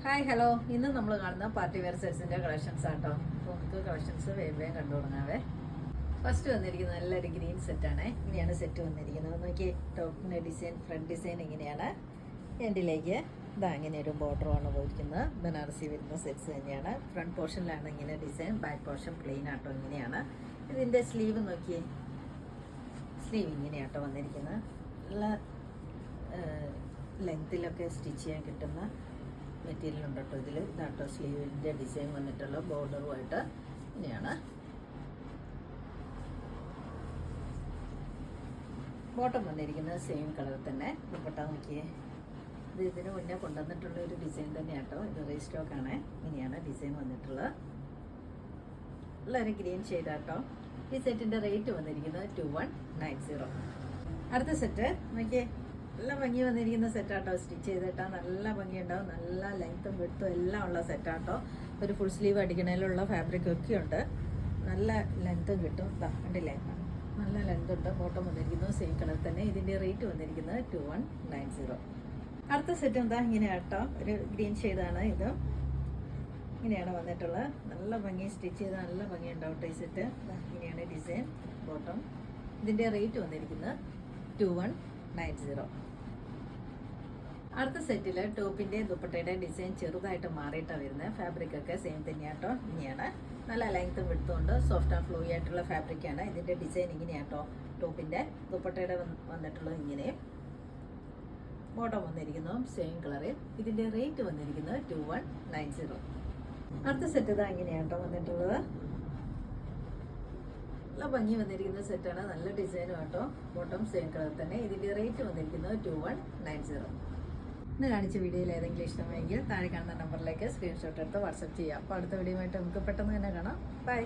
Hi hello, ഇന്ന് നമ്മൾ കാണുന്ന പാർട്ടി വെയർ സെറ്റ്സിന്റെ കളക്ഷൻസ് ആട്ടോ. അപ്പോൾ നമുക്ക് കളക്ഷൻസ് വേഗം കണ്ടു തുടങ്ങാവേ. ഫസ്റ്റ് വന്നിരിക്കുന്നത് നല്ലൊരു ഗ്രീൻ സെറ്റാണ്. ഇങ്ങനെയാണ് സെറ്റ് വന്നിരിക്കുന്നത്. നോക്കി, ടോപ്പിന്റെ ഡിസൈൻ, ഫ്രണ്ട് ഡിസൈൻ ഇങ്ങനെയാണ്. എൻഡിലേക്ക് ഇതാ ഇങ്ങനെ ഒരു ബോർഡറുമാണ് പോയിരിക്കുന്നത്. ബനാറസി വരുന്ന സെറ്റ്സ് തന്നെയാണ്. ഫ്രണ്ട് പോർഷനിലാണ് ഇങ്ങനെ ഡിസൈൻ, ബാക്ക് പോർഷൻ പ്ലെയിൻ ആട്ടോ. ഇങ്ങനെയാണ് ഇതിന്റെ സ്ലീവ്. നോക്കിയേ, സ്ലീവ് ഇങ്ങനെയാട്ടോ വന്നിരിക്കുന്നത്. നല്ല ലെങ്തിലൊക്കെ സ്റ്റിച്ച് ചെയ്യാൻ കിട്ടുന്ന മെറ്റീരിയൽ ഉണ്ട് കേട്ടോ. ഇതിൽ ഇതാട്ടോ സ്ലീവിൻ്റെ ഡിസൈൻ വന്നിട്ടുള്ള ബോർഡറുമായിട്ട് ഇങ്ങനെയാണ്. ബോട്ടം വന്നിരിക്കുന്നത് സെയിം കളർ തന്നെ. ദുപ്പട്ട നോക്കിയേ, ഇത് ഇതിന് മുന്നേ കൊണ്ടുവന്നിട്ടുള്ള ഒരു ഡിസൈൻ തന്നെയാട്ടോ. ഇത് റീസ്റ്റോക്കാണ്. ഇങ്ങനെയാണ് ഡിസൈൻ വന്നിട്ടുള്ളത്. നല്ലൊരു ഗ്രീൻ ഷെയ്ഡാട്ടോ. ഈ സെറ്റിൻ്റെ റേറ്റ് വന്നിരിക്കുന്നത് 2190. അടുത്ത സെറ്റ് നോക്കിയേ, നല്ല ഭംഗി വന്നിരിക്കുന്ന സെറ്റാട്ടോ. സ്റ്റിച്ച് ചെയ്തിട്ടാൽ നല്ല ഭംഗിയുണ്ടാവും. നല്ല ലെങ്ത്തും വിഡ്ത്തും എല്ലാം ഉള്ള സെറ്റാട്ടോ. ഒരു ഫുൾ സ്ലീവ് അടിക്കണേലുള്ള ഫാബ്രിക് ഒക്കെ ഉണ്ട്. നല്ല ലെങ്ത്തും കിട്ടും. കണ്ടില്ലേ, നല്ല ലെങ്ത് ഉണ്ട്. ബോട്ടം വന്നിരിക്കുന്നത് സെയിം കളർ തന്നെ. ഇതിൻ്റെ റേറ്റ് വന്നിരിക്കുന്നത് 2190. അടുത്ത സെറ്റ് എന്താ ഇങ്ങനെയാട്ടോ. ഒരു ഗ്രീൻ ഷെയ്ഡാണ് ഇത്. ഇങ്ങനെയാണ് വന്നിട്ടുള്ളത്. നല്ല ഭംഗി സ്റ്റിച്ച് ചെയ്ത് നല്ല ഭംഗി ഉണ്ടാവട്ടെ ഈ സെറ്റ്. ഇങ്ങനെയാണ് ഡിസൈൻ, ബോട്ടം. ഇതിൻ്റെ റേറ്റ് വന്നിരിക്കുന്നത് 2190. അടുത്ത സെറ്റിൽ ടോപ്പിന്റെ ദുപ്പട്ടയുടെ ഡിസൈൻ ചെറുതായിട്ട് മാറിയിട്ടാണ് വരുന്നത്. ഫാബ്രിക് ഒക്കെ സെയിം തന്നെയാട്ടോ. ഇങ്ങനെയാണ്. നല്ല ലെങ്ത്തും വിഡ്ത്തുണ്ട്. സോഫ്റ്റ് ആൻഡ് ഫ്ലൂയി ആയിട്ടുള്ള ഫാബ്രിക്കാണ്. ഇതിന്റെ ഡിസൈൻ ഇങ്ങനെയാട്ടോ. ടോപ്പിന്റെ ദുപ്പട്ടയുടെ വന്നിട്ടുള്ളത് ഇങ്ങനെ. ബോട്ടം വന്നിരിക്കുന്നു സെയിം കളറിൽ. ഇതിന്റെ റേറ്റ് വന്നിരിക്കുന്നത് 2190. അടുത്ത സെറ്റ് ഇതാ ഇങ്ങനെയാട്ടോ വന്നിട്ടുള്ളത്. നല്ല ഭംഗി വന്നിരിക്കുന്ന സെറ്റാണ്. നല്ല ഡിസൈനും ആട്ടോ. ബോട്ടം സെയിം കളർ തന്നെ. ഇതിന്റെ റേറ്റ് വന്നിരിക്കുന്നത് 2190. ഇന്ന് കാണിച്ച വീഡിയോയിൽ ഏതെങ്കിലും ഇഷ്ടമായെങ്കിൽ താഴെ കാണുന്ന നമ്പറിലേക്ക് സ്ക്രീൻഷോട്ട് എടുത്ത് വാട്സപ്പ് ചെയ്യാം. അപ്പോൾ അടുത്ത വീഡിയോ ആയിട്ട് നമുക്ക് പെട്ടെന്ന് തന്നെ കാണാം. ബൈ.